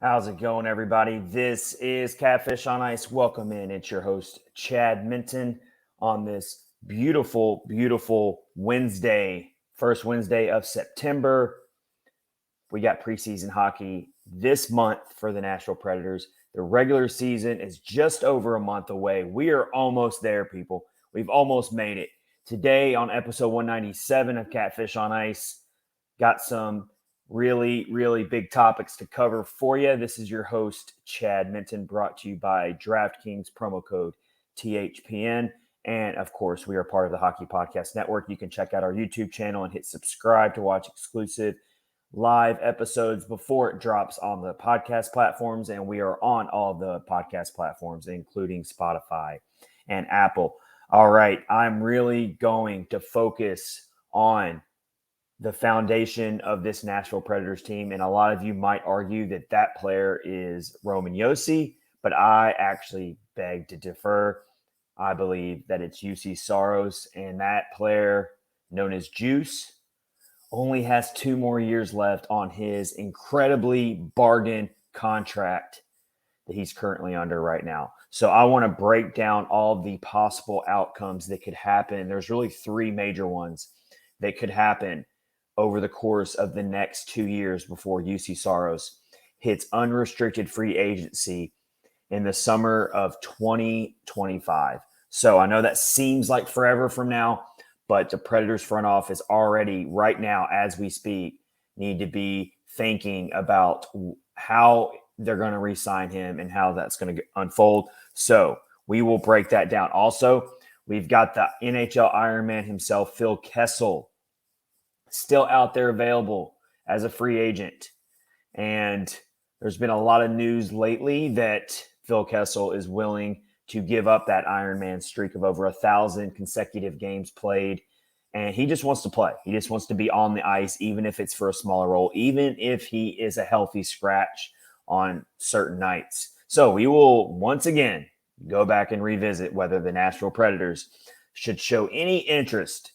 How's it going, everybody? This is Catfish on Ice. Welcome in. It's your host, Chad Minton, on this beautiful, beautiful Wednesday, first Wednesday of September. We got preseason hockey this month for the Nashville Predators. The regular season is just over a month away. We are almost there, people. We've almost made it. Today on episode 197 of Catfish on Ice, got some really, really big topics to cover for you. This is your host, Chad Minton, brought to you by DraftKings, promo code THPN. And of course, we are part of the Hockey Podcast Network. You can check out our YouTube channel and hit subscribe to watch exclusive live episodes before it drops on the podcast platforms. And we are on all of the podcast platforms, including Spotify and Apple. All right, I'm really going to focus on the foundation of this Nashville Predators team. And a lot of you might argue that that player is Roman Josi, but I actually beg to differ. I believe that it's Juuse Saros, and that player, known as Juice, only has 2 more years left on his incredibly bargain contract that he's currently under right now. So I want to break down all the possible outcomes that could happen. There's really 3 major ones that could happen over the course of the next 2 years before Juuse Saros hits unrestricted free agency in the summer of 2025. So I know that seems like forever from now, but the Predators front office already, right now, as we speak, need to be thinking about how they're going to re-sign him and how that's going to unfold. So we will break that down. Also, we've got the NHL Ironman himself, Phil Kessel, still out there available as a free agent. And there's been a lot of news lately that Phil Kessel is willing to give up that Ironman streak of over 1,000 consecutive games played. And he just wants to play. He just wants to be on the ice, even if it's for a smaller role, even if he is a healthy scratch on certain nights. So we will once again go back and revisit whether the Nashville Predators should show any interest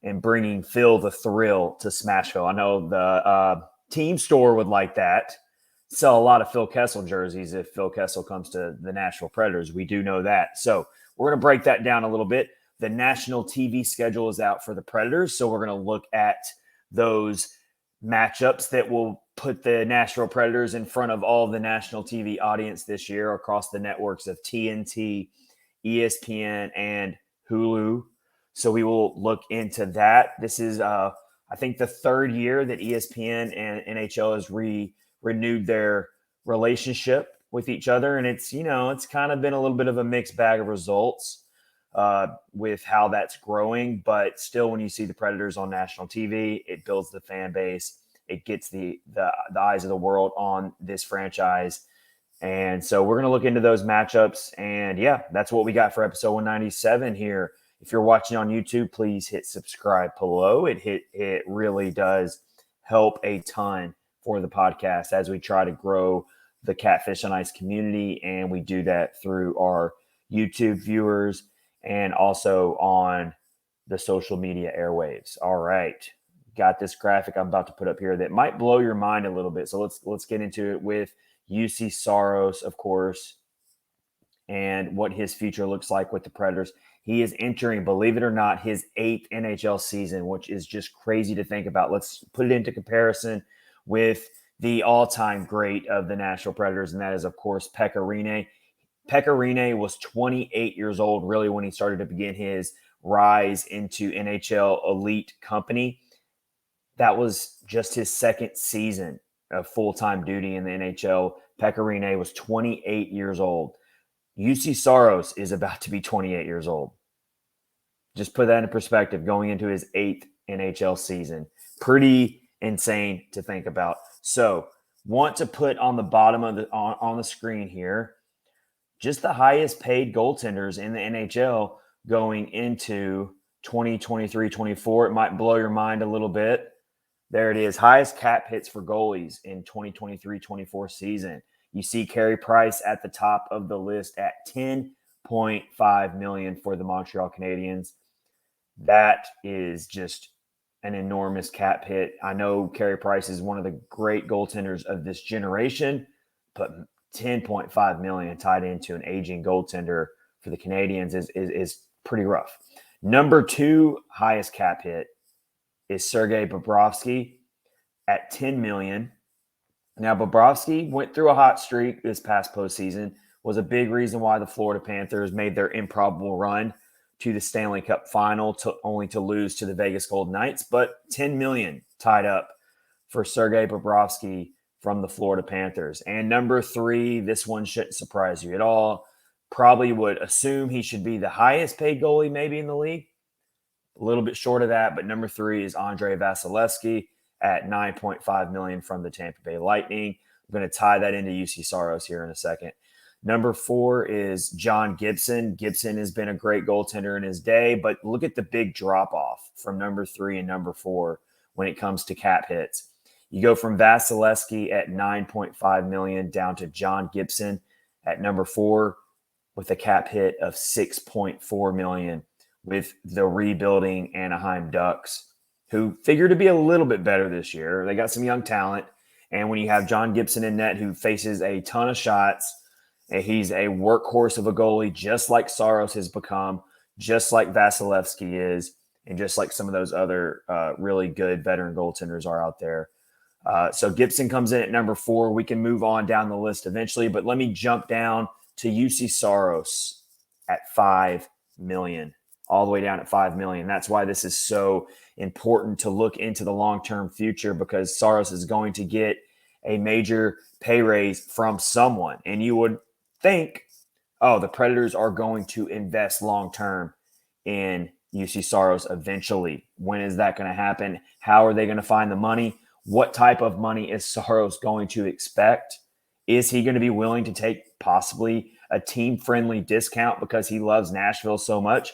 in bringing Phil the Thrill to Smashville. I know the team store would like that. Sell a lot of Phil Kessel jerseys if Phil Kessel comes to the Nashville Predators. We do know that. So we're going to break that down a little bit. The national TV schedule is out for the Predators, so we're going to look at those matchups that will put the Nashville Predators in front of all of the national TV audience this year across the networks of TNT, ESPN, and Hulu. So we will look into that. This is, I think, the 3rd year that ESPN and NHL has renewed their relationship with each other. And it's, it's kind of been a little bit of a mixed bag of results with how that's growing. But still, when you see the Predators on national TV, it builds the fan base. It gets the eyes of the world on this franchise. And so we're going to look into those matchups. And yeah, that's what we got for episode 197 here. If you're watching on YouTube, please hit subscribe below. It really does help a ton for the podcast as we try to grow the Catfish on Ice community. And we do that through our YouTube viewers and also on the social media airwaves. All right. Got this graphic I'm about to put up here that might blow your mind a little bit. So let's get into it with Juuse Saros, of course, and what his future looks like with the Predators. He is entering, believe it or not, his 8th NHL season, which is just crazy to think about. Let's put it into comparison with the all-time great of the Nashville Predators, and that is, of course, Pekka Rinne. Pekka Rinne was 28 years old, really, when he started to begin his rise into NHL elite company. That was just his 2nd season of full-time duty in the NHL. Pekka Rinne was 28 years old. Juuse Saros is about to be 28 years old. Just put that in perspective, going into his 8th NHL season. Pretty insane to think about. So, want to put on the bottom of on the screen here just the highest paid goaltenders in the NHL going into 2023-24. It might blow your mind a little bit. There it is. Highest cap hits for goalies in 2023-24 season. You see Carey Price at the top of the list at $10.5 million for the Montreal Canadiens. That is just an enormous cap hit. I know Carey Price is one of the great goaltenders of this generation, but 10.5 million tied into an aging goaltender for the Canadians is pretty rough. Number 2 highest cap hit is Sergei Bobrovsky at 10 million. Now, Bobrovsky went through a hot streak this past postseason, was a big reason why the Florida Panthers made their improbable run to the Stanley Cup final, only to lose to the Vegas Golden Knights. But 10 million tied up for Sergei Bobrovsky from the Florida Panthers. And number 3, this one shouldn't surprise you at all. Probably would assume he should be the highest paid goalie maybe in the league. A little bit short of that, but number 3 is Andrei Vasilevsky at $9.5 million from the Tampa Bay Lightning. I'm going to tie that into Juuse Saros here in a second. Number 4 is John Gibson. Gibson has been a great goaltender in his day, but look at the big drop-off from number 3 and number 4 when it comes to cap hits. You go from Vasilevsky at $9.5 million down to John Gibson at number 4 with a cap hit of $6.4 million with the rebuilding Anaheim Ducks, who figure to be a little bit better this year. They got some young talent. And when you have John Gibson in net, who faces a ton of shots, and he's a workhorse of a goalie, just like Saros has become, just like Vasilevsky is, and just like some of those other really good veteran goaltenders are out there. So Gibson comes in at number 4. We can move on down the list eventually, but let me jump down to Juuse Saros at $5 million, all the way down at $5 million. That's why this is so important to look into the long-term future, because Saros is going to get a major pay raise from someone. And you would think, oh, the Predators are going to invest long-term in Juuse Saros eventually. When is that going to happen? How are they going to find the money? What type of money is Saros going to expect? Is he going to be willing to take possibly a team-friendly discount because he loves Nashville so much?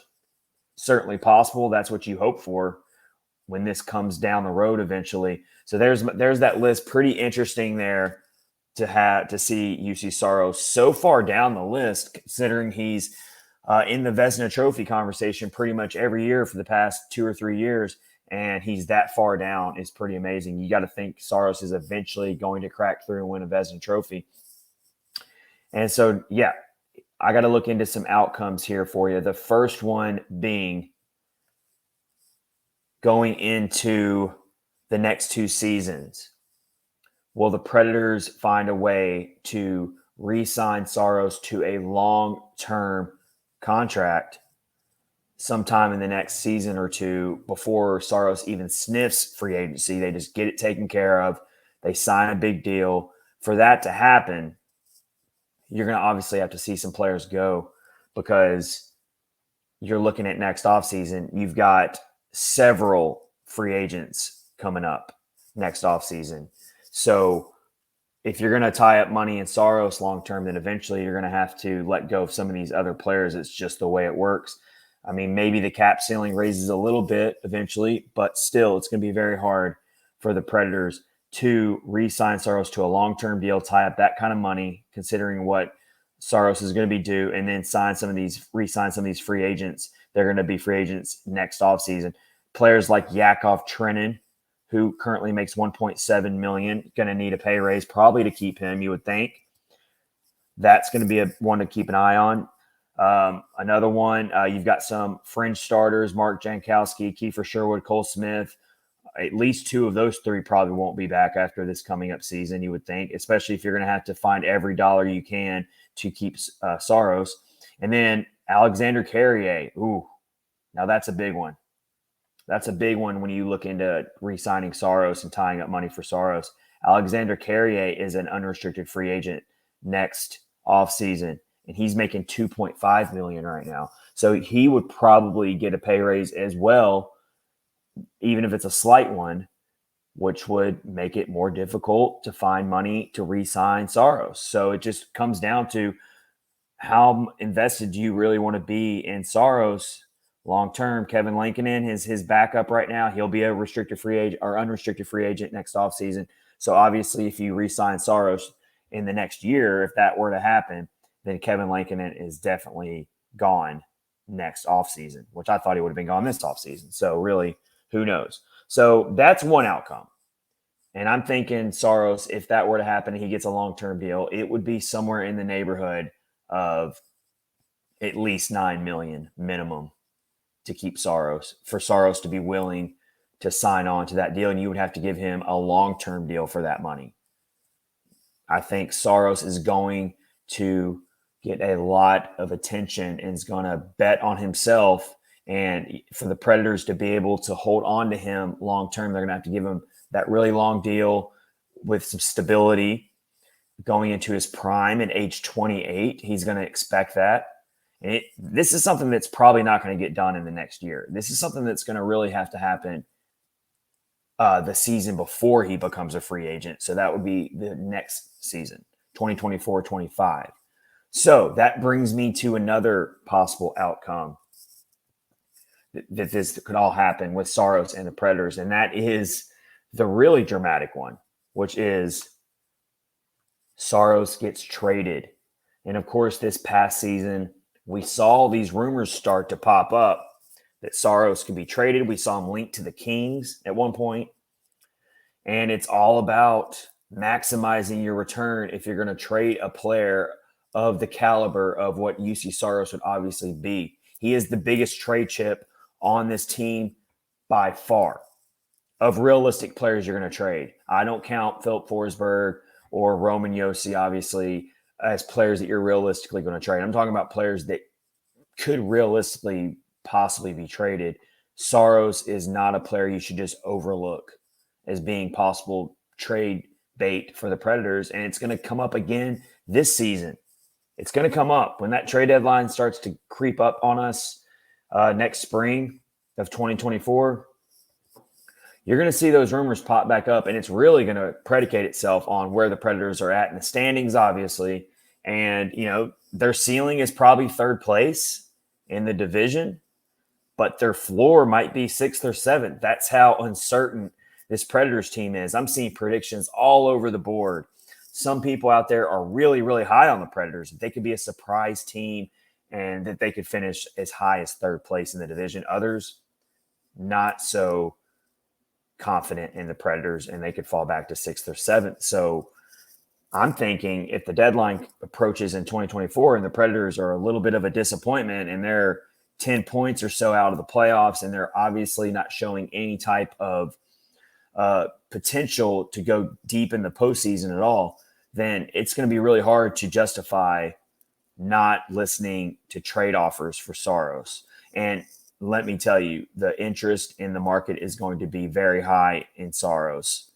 Certainly possible. That's what you hope for when this comes down the road eventually. So there's that list. Pretty interesting there to see Juuse Saros so far down the list, considering he's in the Vezina Trophy conversation pretty much every year for the past 2 or 3 years, and he's that far down. Is pretty amazing. You got to think Saros is eventually going to crack through and win a Vezina Trophy. And so, yeah, I got to look into some outcomes here for you. The first one being going into the next 2 seasons. Will the Predators find a way to re-sign Saros to a long-term contract sometime in the next season or 2 before Saros even sniffs free agency? They just get it taken care of. They sign a big deal. For that to happen, you're going to obviously have to see some players go, because you're looking at next offseason. You've got several free agents coming up next offseason. So if you're going to tie up money in Saros long-term, then eventually you're going to have to let go of some of these other players. It's just the way it works. I mean, maybe the cap ceiling raises a little bit eventually, but still it's going to be very hard for the Predators to re-sign Saros to a long-term deal, tie up that kind of money, considering what Saros is going to be due, and then re-sign some of these free agents. They're going to be free agents next offseason. Players like Yakov Trenin, who currently makes $1.7 million, going to need a pay raise probably to keep him, you would think. That's going to be one to keep an eye on. Another one, you've got some fringe starters, Mark Jankowski, Kiefer Sherwood, Cole Smith. At least 2 of those 3 probably won't be back after this coming up season, you would think, especially if you're going to have to find every dollar you can to keep Saros. And then Alexander Carrier. Ooh, now that's a big one. That's a big one when you look into re-signing Saros and tying up money for Saros. Alexander Carrier is an unrestricted free agent next offseason, and he's making $2.5 million right now. So he would probably get a pay raise as well, even if it's a slight one, which would make it more difficult to find money to re-sign Saros. So it just comes down to how invested do you really want to be in Saros long-term. Kevin Lankinen is his backup right now. He'll be a restricted free agent or unrestricted free agent next offseason. So obviously if you re-sign Saros in the next year, if that were to happen, then Kevin Lankinen is definitely gone next offseason, which I thought he would have been gone this offseason. So really, who knows? So that's one outcome. And I'm thinking Saros, if that were to happen, he gets a long-term deal, it would be somewhere in the neighborhood of at least 9 million minimum to keep Saros, for Saros to be willing to sign on to that deal. And you would have to give him a long-term deal for that money. I think Saros is going to get a lot of attention and is going to bet on himself. And for the Predators to be able to hold on to him long-term, they're going to have to give him that really long deal with some stability going into his prime at age 28. He's going to expect that. And this is something that's probably not going to get done in the next year. This is something that's going to really have to happen the season before he becomes a free agent. So that would be the next season, 2024-25. So that brings me to another possible outcome that this could all happen with Saros and the Predators. And that is the really dramatic one, which is Saros gets traded. And of course, this past season, we saw these rumors start to pop up that Saros could be traded. We saw him linked to the Kings at one point. And it's all about maximizing your return if you're going to trade a player of the caliber of what Juuse Saros would obviously be. He is the biggest trade chip on this team by far of realistic players you're going to trade. I don't count Philip Forsberg or Roman Josi, obviously, as players that you're realistically going to trade. I'm talking about players that could realistically possibly be traded. Saros is not a player you should just overlook as being possible trade bait for the Predators. And it's going to come up again this season. It's going to come up when that trade deadline starts to creep up on us next spring of 2024. You're going to see those rumors pop back up, and it's really going to predicate itself on where the Predators are at in the standings, obviously. And, you know, their ceiling is probably third place in the division, but their floor might be sixth or seventh. That's how uncertain this Predators team is. I'm seeing predictions all over the board. Some people out there are really, really high on the Predators. They could be a surprise team and that they could finish as high as third place in the division. Others, not so confident in the Predators, and they could fall back to sixth or seventh. So I'm thinking if the deadline approaches in 2024 and the Predators are a little bit of a disappointment and they're 10 points or so out of the playoffs and they're obviously not showing any type of potential to go deep in the postseason at all, then it's going to be really hard to justify not listening to trade offers for Saros. And let me tell you, the interest in the market is going to be very high in Saros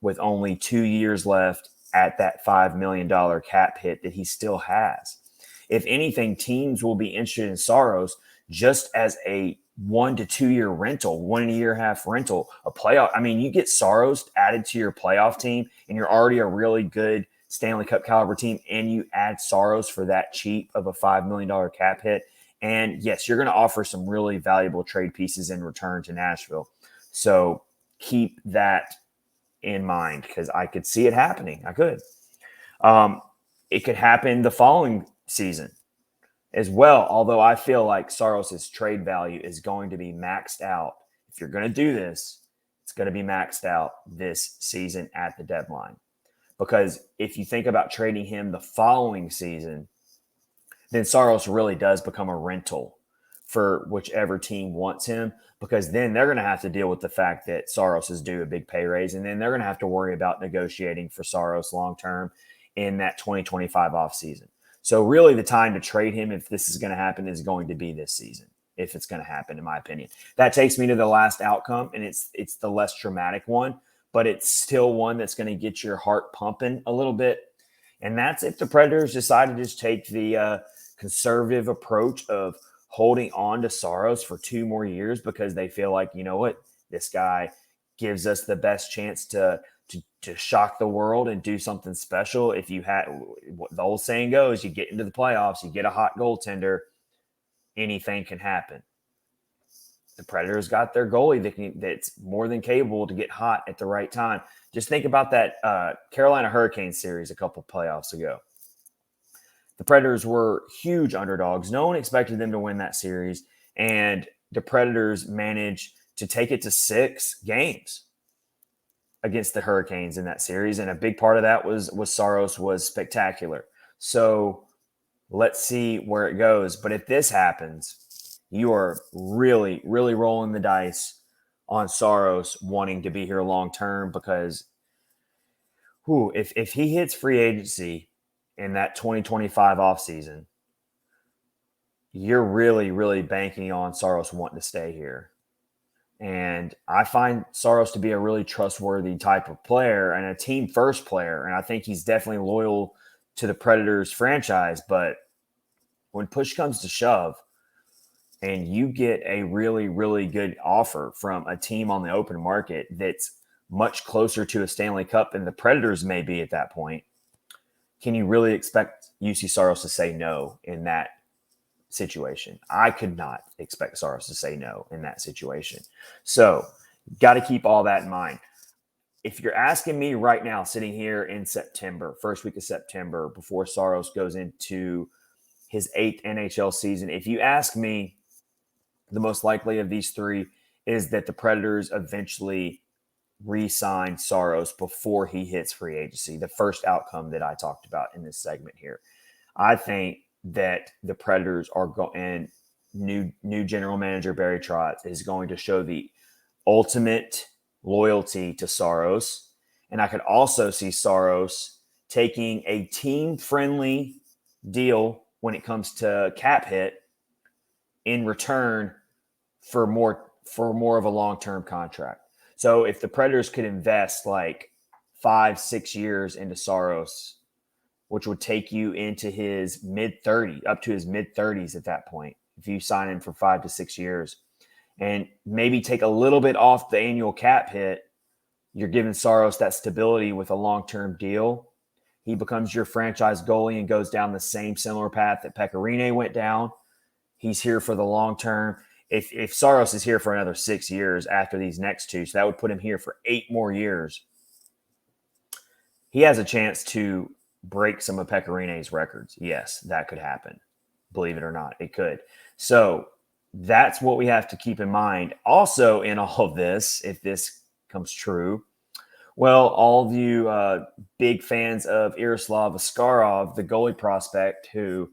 with only 2 years left at that $5 million cap hit that he still has. If anything, teams will be interested in Saros just as a 1 to 2 year rental, 1 year half rental, a playoff. I mean, you get Saros added to your playoff team and you're already a really good Stanley Cup caliber team, and you add Saros for that cheap of a $5 million cap hit. And yes, you're going to offer some really valuable trade pieces in return to Nashville. So keep that in mind because I could see it happening. I could. It could happen the following season as well, although I feel like Saros' trade value is going to be maxed out. If you're going to do this, it's going to be maxed out this season at the deadline. Because if you think about trading him the following season, then Saros really does become a rental for whichever team wants him, because then they're going to have to deal with the fact that Saros is due a big pay raise, and then they're going to have to worry about negotiating for Saros long-term in that 2025 offseason. So really the time to trade him, if this is going to happen, is going to be this season, if it's going to happen, in my opinion. That takes me to the last outcome, and it's the less dramatic one, but it's still one that's going to get your heart pumping a little bit. And that's if the Predators decide to just take the conservative approach of holding on to Saros for 2 more years because they feel like, you know what, this guy gives us the best chance to shock the world and do something special. If you had, what the old saying goes, you get into the playoffs, you get a hot goaltender, anything can happen. The Predators got their goalie that's more than capable to get hot at the right time. Just think about that Carolina Hurricanes series a couple playoffs ago. The Predators were huge underdogs. No one expected them to win that series, and the Predators managed to take it to 6 games. against the Hurricanes in that series, and a big part of that was Saros was spectacular. So let's see where it goes. But if this happens, you are really, really rolling the dice on Saros wanting to be here long term, because if he hits free agency in that 2025 offseason, you're really, really banking on Saros wanting to stay here. And I find Saros to be a really trustworthy type of player and a team first player. And I think he's definitely loyal to the Predators franchise. But when push comes to shove and you get a really, really good offer from a team on the open market that's much closer to a Stanley Cup than the Predators may be at that point, can you really expect Juuse Saros to say no in that situation? I could not expect Saros to say no in that situation. So, got to keep all that in mind. If you're asking me right now, sitting here in September, first week of September, before Saros goes into his 8th NHL season, if you ask me, the most likely of these three is that the Predators eventually re-sign Saros before he hits free agency, the first outcome that I talked about in this segment here. I think that the Predators are going, and new general manager Barry Trotz is going to show the ultimate loyalty to Saros. And I could also see Saros taking a team-friendly deal when it comes to cap hit in return for more of a long-term contract. So if the Predators could invest like 5-6 years into Saros, which would take you into his mid-30s, up to his mid-30s at that point, if you sign him for 5 to 6 years, and maybe take a little bit off the annual cap hit, you're giving Saros that stability with a long-term deal. He becomes your franchise goalie and goes down the same similar path that Pekka Rinne went down. He's here for the long term. If Saros is here for another 6 years after these next two, so that would put him here for 8 more years, he has a chance to break some of Pekka Rinne's records. Yes, that could happen. Believe it or not, it could. So that's what we have to keep in mind. Also, in all of this, if this comes true, well, all of you big fans of Yaroslav Askarov, the goalie prospect, who,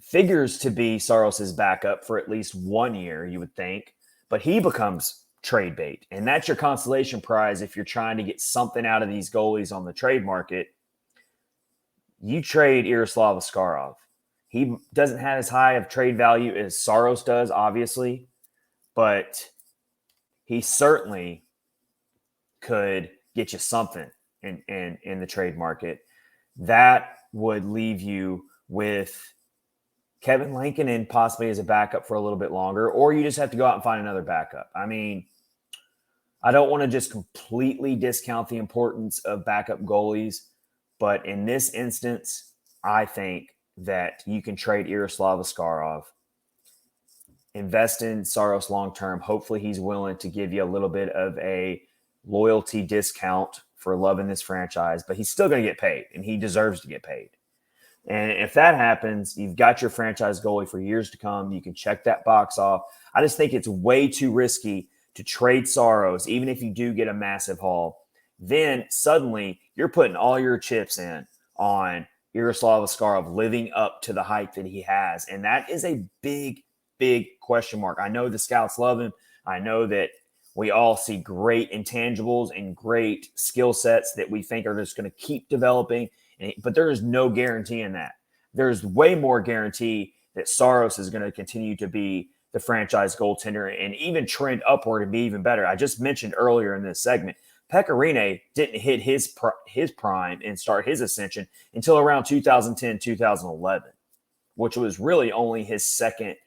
figures to be Saros's backup for at least 1 year, you would think, but he becomes trade bait. And that's your consolation prize if you're trying to get something out of these goalies on the trade market. You trade Yaroslav Askarov. He doesn't have as high of trade value as Saros does, obviously, but he certainly could get you something in the trade market. That would leave you with Kevin Lankinen possibly as a backup for a little bit longer, or you just have to go out and find another backup. I mean, I don't want to just completely discount the importance of backup goalies, but in this instance, I think that you can trade Yaroslav Askarov, invest in Saros long-term. Hopefully he's willing to give you a little bit of a loyalty discount for loving this franchise, but he's still going to get paid, and he deserves to get paid. And if that happens, you've got your franchise goalie for years to come. You can check that box off. I just think it's way too risky to trade Saros, even if you do get a massive haul. Then suddenly you're putting all your chips in on Yaroslav Askarov living up to the hype that he has. And that is a big, big question mark. I know the scouts love him. I know that we all see great intangibles and great skill sets that we think are just going to keep developing. But there is no guarantee in that. There's way more guarantee that Saros is going to continue to be the franchise goaltender and even trend upward and be even better. I just mentioned earlier in this segment, Pekka Rinne didn't hit his prime and start his ascension until around 2010, 2011, which was really only his second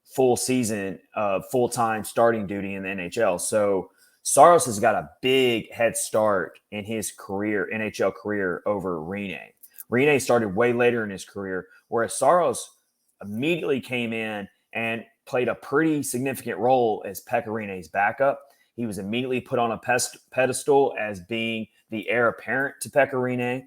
full season of full-time starting duty in the NHL. So Saros has got a big head start in his career, NHL career, over Rinne. Rinne started way later in his career, whereas Saros immediately came in and played a pretty significant role as Pekka Rinne's backup. He was immediately put on a pedestal as being the heir apparent to Pekka Rinne.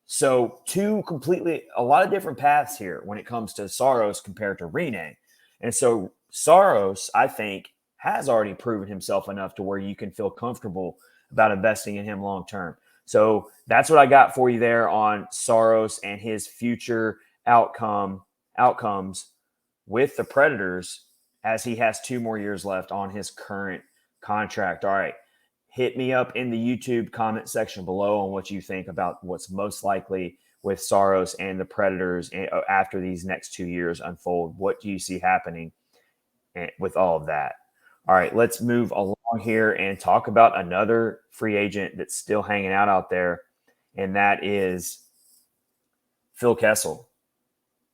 So a lot of different paths here when it comes to Saros compared to Rinne. And so Saros, I think, has already proven himself enough to where you can feel comfortable about investing in him long term. So that's what I got for you there on Saros and his future outcomes with the Predators, as he has 2 more years left on his current contract. All right. Hit me up in the YouTube comment section below on what you think about what's most likely with Saros and the Predators after these next 2 years unfold. What do you see happening with all of that? All right, let's move along here and talk about another free agent that's still hanging out there, and that is Phil Kessel.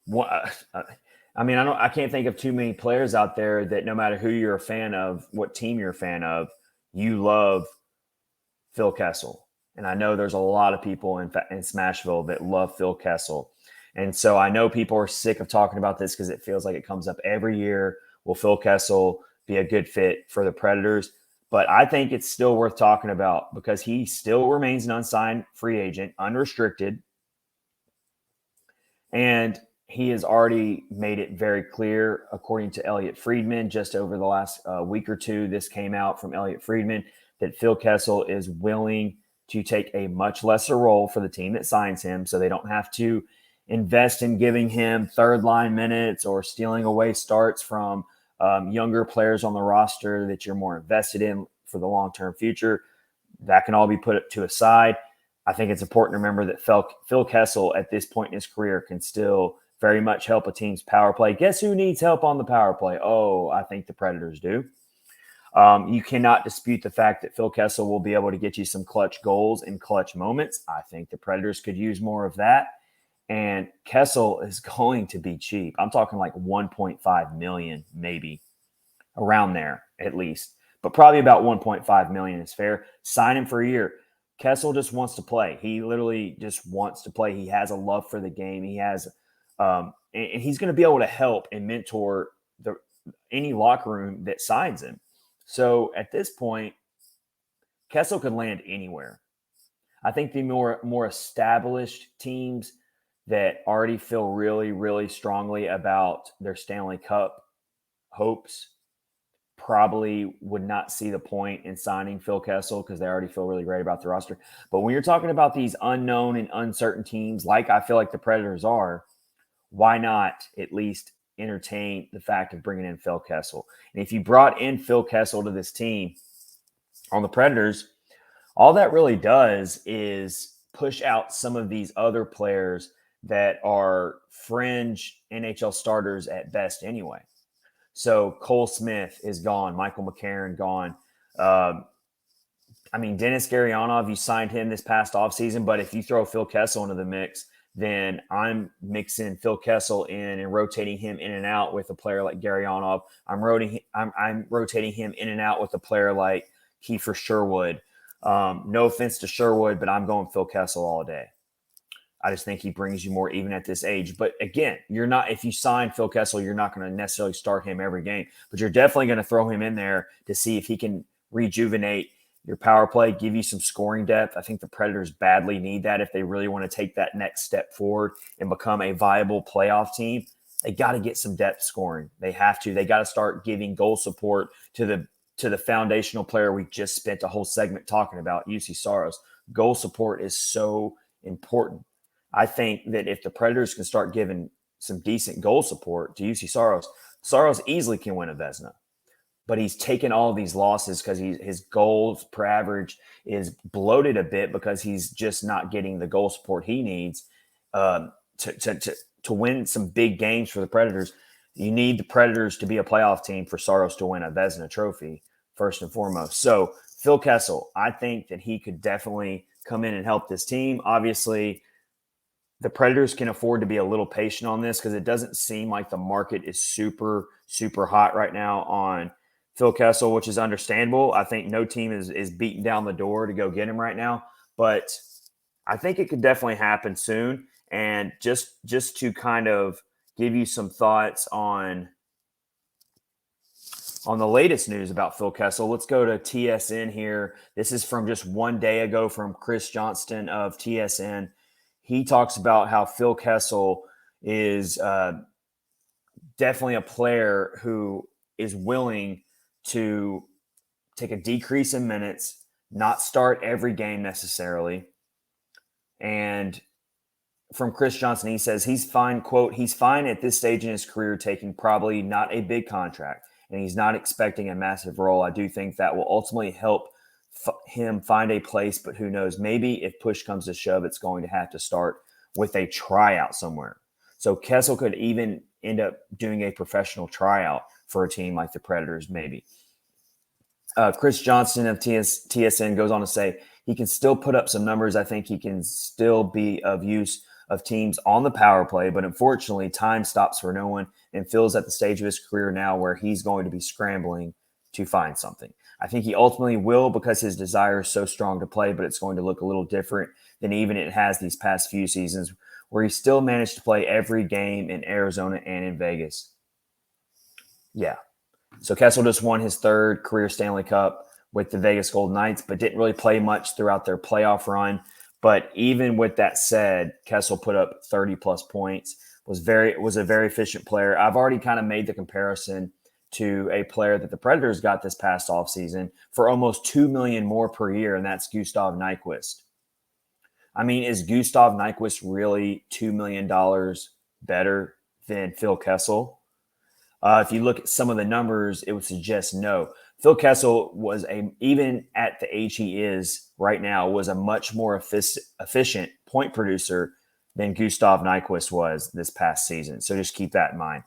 I can't think of too many players out there that no matter who you're a fan of, what team you're a fan of, you love Phil Kessel. And I know there's a lot of people in Smashville that love Phil Kessel. And so I know people are sick of talking about this because it feels like it comes up every year. Will Phil Kessel be a good fit for the Predators? But I think it's still worth talking about because he still remains an unsigned free agent, unrestricted. And he has already made it very clear, according to Elliot Friedman, just over the last week or two, this came out from Elliot Friedman, that Phil Kessel is willing to take a much lesser role for the team that signs him, so they don't have to invest in giving him third line minutes or stealing away starts from younger players on the roster that you're more invested in for the long-term future. That can all be put to a side. I think it's important to remember that Phil Kessel at this point in his career can still very much help a team's power play. Guess who needs help on the power play? Oh, I think the Predators do. You cannot dispute the fact that Phil Kessel will be able to get you some clutch goals in clutch moments. I think the Predators could use more of that. And Kessel is going to be cheap. I'm talking like $1.5 million, maybe around there at least, but probably about $1.5 million is fair. Sign him for a year. Kessel just wants to play. He literally just wants to play. He has a love for the game. He has, and he's going to be able to help and mentor any locker room that signs him. So at this point, Kessel could land anywhere. I think the more established teams that already feel really, really strongly about their Stanley Cup hopes probably would not see the point in signing Phil Kessel because they already feel really great about the roster. But when you're talking about these unknown and uncertain teams, like I feel like the Predators are, why not at least entertain the fact of bringing in Phil Kessel? And if you brought in Phil Kessel to this team on the Predators, all that really does is push out some of these other players that are fringe NHL starters at best anyway. So Cole Smith is gone. Michael McCarron gone. Dennis Gurianov, you signed him this past offseason, but if you throw Phil Kessel into the mix, then I'm mixing Phil Kessel in and rotating him in and out with a player like Gurianov. I'm rotating him in and out with a player like Kiefer Sherwood. No offense to Sherwood, but I'm going Phil Kessel all day. I just think he brings you more even at this age. But again, if you sign Phil Kessel, you're not going to necessarily start him every game, but you're definitely going to throw him in there to see if he can rejuvenate your power play, give you some scoring depth. I think the Predators badly need that if they really want to take that next step forward and become a viable playoff team. They got to get some depth scoring. They have to. They got to start giving goal support to the foundational player we just spent a whole segment talking about, Juuse Saros. Goal support is so important. I think that if the Predators can start giving some decent goal support to Juuse Saros, Saros easily can win a Vezina. But he's taken all of these losses because his goals per average is bloated a bit because he's just not getting the goal support he needs to win some big games for the Predators. You need the Predators to be a playoff team for Saros to win a Vezina trophy, first and foremost. So Phil Kessel, I think that he could definitely come in and help this team. Obviously, the Predators can afford to be a little patient on this because it doesn't seem like the market is super, super hot right now on Phil Kessel, which is understandable. I think no team is beating down the door to go get him right now, but I think it could definitely happen soon. And just to kind of give you some thoughts on the latest news about Phil Kessel, let's go to TSN here. This is from just one day ago from Chris Johnston of TSN. He talks about how Phil Kessel is definitely a player who is willing to take a decrease in minutes, not start every game necessarily. And from Chris Johnson, he says he's fine, quote, he's fine at this stage in his career taking probably not a big contract, and he's not expecting a massive role. I do think that will ultimately help him find a place, but who knows? Maybe if push comes to shove, it's going to have to start with a tryout somewhere. So Kessel could even end up doing a professional tryout for a team like the Predators, maybe. Chris Johnson of TSN goes on to say he can still put up some numbers. I think he can still be of use of teams on the power play, but unfortunately, time stops for no one, and Phil's at the stage of his career now where he's going to be scrambling to find something. I think he ultimately will because his desire is so strong to play, but it's going to look a little different than even it has these past few seasons where he still managed to play every game in Arizona and in Vegas. Yeah. So Kessel just won his third career Stanley Cup with the Vegas Golden Knights, but didn't really play much throughout their playoff run. But even with that said, Kessel put up 30-plus points, was a very efficient player. I've already kind of made the comparison to a player that the Predators got this past offseason for almost $2 million more per year, and that's Gustav Nyquist. I mean, is Gustav Nyquist really $2 million better than Phil Kessel? If you look at some of the numbers, it would suggest no. Phil Kessel was even at the age he is right now, was a much more efficient point producer than Gustav Nyquist was this past season. So just keep that in mind.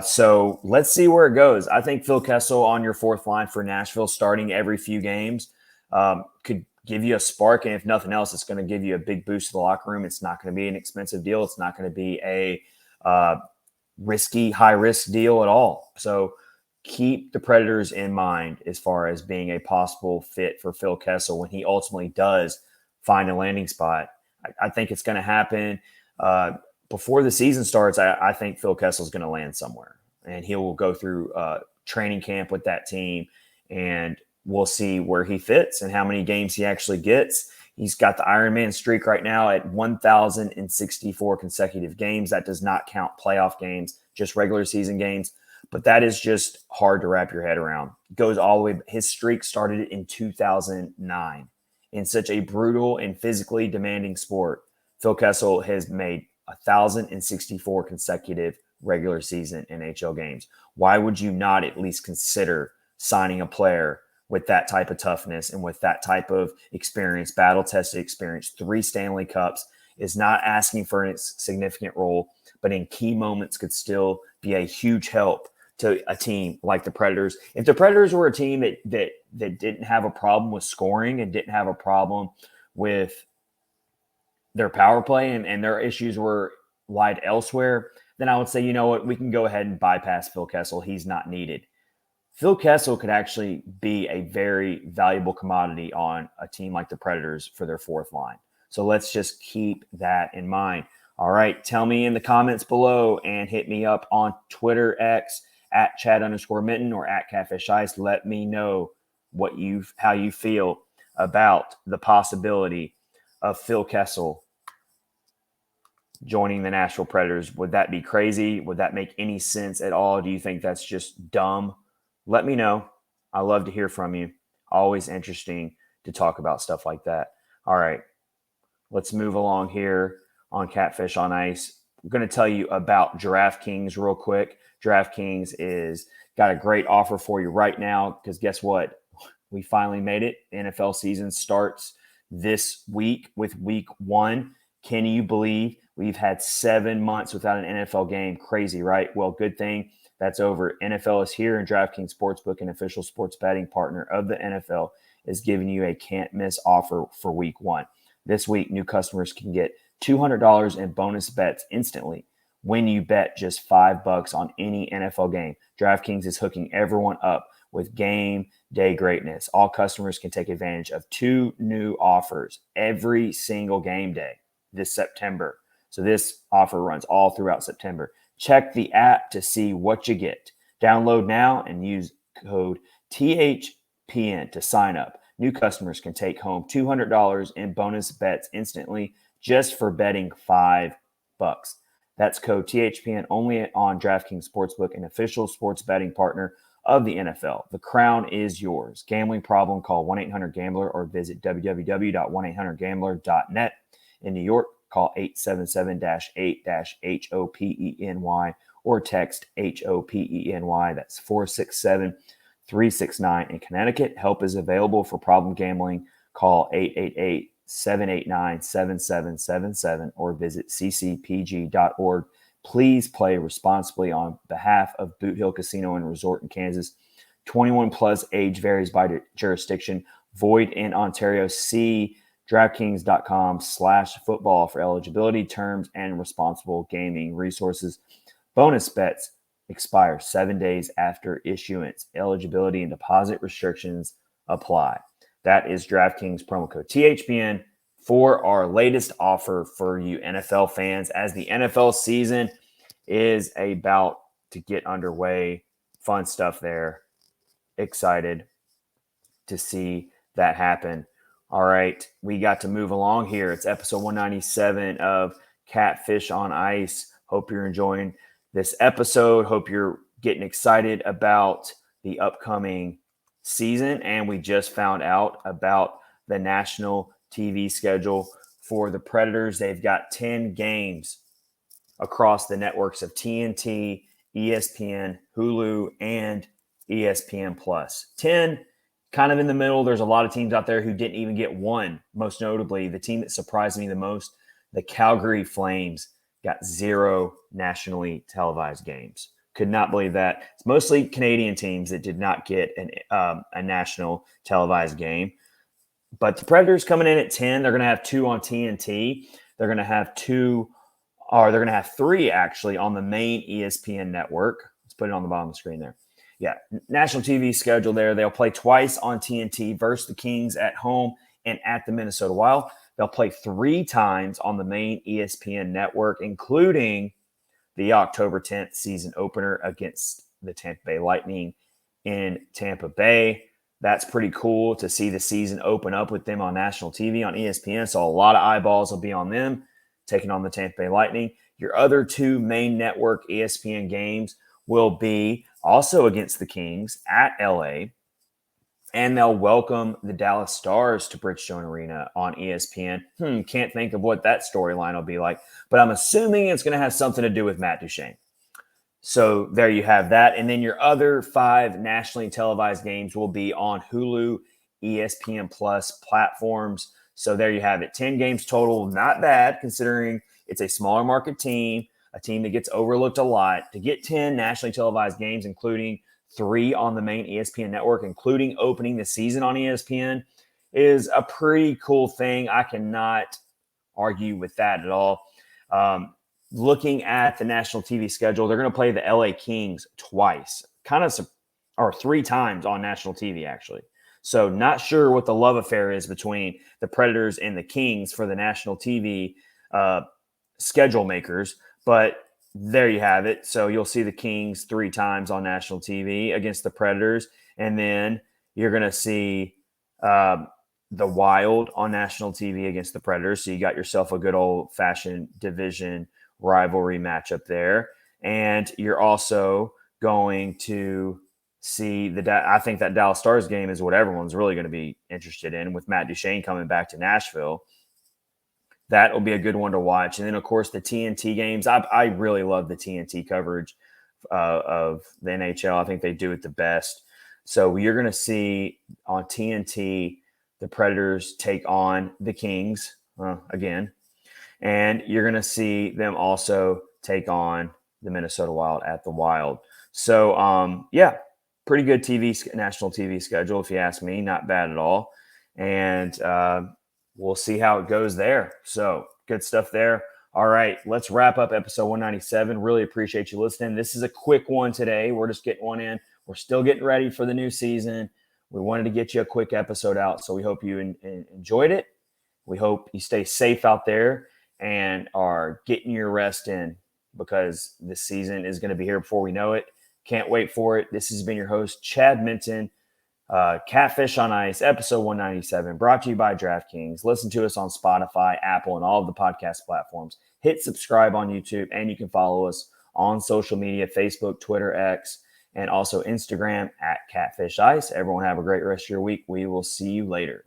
So let's see where it goes. I think Phil Kessel on your fourth line for Nashville, starting every few games, could give you a spark. And if nothing else, it's going to give you a big boost to the locker room. It's not going to be an expensive deal. It's not going to be a high risk deal at all. So keep the Predators in mind as far as being a possible fit for Phil Kessel when he ultimately does find a landing spot. I think it's going to happen before the season starts. I think Phil Kessel is going to land somewhere, and he will go through training camp with that team, and we'll see where he fits and how many games he actually gets. He's got the Iron Man streak right now at 1,064 consecutive games. That does not count playoff games, just regular season games. But that is just hard to wrap your head around. It goes all the way. His streak started in 2009. In such a brutal and physically demanding sport, Phil Kessel has made 1,064 consecutive regular season NHL games. Why would you not at least consider signing a player with that type of toughness and with that type of experience, battle-tested experience? 3 Stanley Cups, is not asking for a significant role, but in key moments could still be a huge help to a team like the Predators. If the Predators were a team that didn't have a problem with scoring and didn't have a problem with their power play and their issues were lied elsewhere, then I would say, you know what, we can go ahead and bypass Phil Kessel. He's not needed. Phil Kessel could actually be a very valuable commodity on a team like the Predators for their fourth line. So let's just keep that in mind. All right, tell me in the comments below and hit me up on Twitter, X, at Chad_Minton or at Catfish Ice. Let me know how you feel about the possibility of Phil Kessel joining the Nashville Predators. Would that be crazy? Would that make any sense at all? Do you think that's just dumb? Let me know. I love to hear from you. Always interesting to talk about stuff like that. All right, let's move along here on Catfish on Ice. I'm going to tell you about DraftKings real quick. DraftKings is got a great offer for you right now because guess what? We finally made it. The NFL season starts this week with week 1. Can you believe we've had 7 months without an NFL game? Crazy, right? Well, good thing that's over. NFL is here, and DraftKings Sportsbook, an official sports betting partner of the NFL, is giving you a can't-miss offer for week 1. This week, new customers can get $200 in bonus bets instantly when you bet just $5 on any NFL game. DraftKings is hooking everyone up with game day greatness. All customers can take advantage of 2 new offers every single game day this September. So this offer runs all throughout September. Check the app to see what you get. Download now and use code THPN to sign up. New customers can take home $200 in bonus bets instantly just for betting $5. That's code THPN only on DraftKings Sportsbook, an official sports betting partner of the NFL. The crown is yours. Gambling problem, call 1-800-GAMBLER or visit www.1800gambler.net. In New York, call 877-8-HOPENY or text HOPENY. That's 467-369. In Connecticut, help is available for problem gambling. Call 888-789-7777 or visit ccpg.org. Please play responsibly on behalf of Boot Hill Casino and Resort in Kansas. 21 plus, age varies by jurisdiction. Void in Ontario. See DraftKings.com/football for eligibility, terms, and responsible gaming resources. Bonus bets expire 7 days after issuance. Eligibility and deposit restrictions apply. That is DraftKings promo code THPN for our latest offer for you NFL fans as the NFL season is about to get underway. Fun stuff there. Excited to see that happen. All right, we got to move along here. It's episode 197 of Catfish on Ice. Hope you're enjoying this episode. Hope you're getting excited about the upcoming season. And we just found out about the national TV schedule for the Predators. They've got 10 games across the networks of TNT, ESPN, Hulu, and ESPN Plus. 10 kind of in the middle. There's a lot of teams out there who didn't even get one. Most notably, the team that surprised me the most, the Calgary Flames, got 0 nationally televised games. Could not believe that. It's mostly Canadian teams that did not get a national televised game. But the Predators coming in at 10, they're going to have 2 on TNT. They're going to have 3 actually on the main ESPN network. Let's put it on the bottom of the screen there. Yeah, national TV schedule there. They'll play twice on TNT versus the Kings at home and at the Minnesota Wild. They'll play 3 times on the main ESPN network, including the October 10th season opener against the Tampa Bay Lightning in Tampa Bay. That's pretty cool to see the season open up with them on national TV on ESPN. So a lot of eyeballs will be on them taking on the Tampa Bay Lightning. Your other 2 main network ESPN games will be also against the Kings at LA, and they'll welcome the Dallas Stars to Bridgestone Arena on ESPN. Can't think of what that storyline will be like, but I'm assuming it's going to have something to do with Matt Duchene. So there you have that. And then your other 5 nationally televised games will be on Hulu, ESPN Plus platforms. So there you have it. 10 games total. Not bad considering it's a smaller market team, a team that gets overlooked a lot. To get 10 nationally televised games, including 3 on the main ESPN network, including opening the season on ESPN, is a pretty cool thing. I cannot argue with that at all. Looking at the national TV schedule, they're going to play the LA Kings twice, or 3 times on national TV, actually. So not sure what the love affair is between the Predators and the Kings for the national TV schedule makers, but there you have it. So you'll see the Kings 3 times on national TV against the Predators, and then you're going to see the Wild on national TV against the Predators. So you got yourself a good old-fashioned division rivalry matchup there. And you're also going to see I think that Dallas Stars game is what everyone's really going to be interested in with Matt Duchene coming back to Nashville. That will be a good one to watch. And then, of course, the TNT games. I really love the TNT coverage of the NHL. I think they do it the best. So you're going to see on TNT the Predators take on the Kings again. And you're going to see them also take on the Minnesota Wild at the Wild. So, pretty good national TV schedule, if you ask me. Not bad at all. And we'll see how it goes there. So good stuff there. All right, let's wrap up episode 197. Really appreciate you listening. This is a quick one today. We're just getting one in. We're still getting ready for the new season. We wanted to get you a quick episode out, so we hope you enjoyed it. We hope you stay safe out there and are getting your rest in, because this season is going to be here before we know it. Can't wait for it. This has been your host, Chad Minton. Catfish on Ice, episode 197, brought to you by DraftKings. Listen to us on Spotify, Apple, and all of the podcast platforms. Hit subscribe on YouTube, and you can follow us on social media, Facebook, Twitter, X, and also Instagram at Catfish Ice. Everyone have a great rest of your week. We will see you later.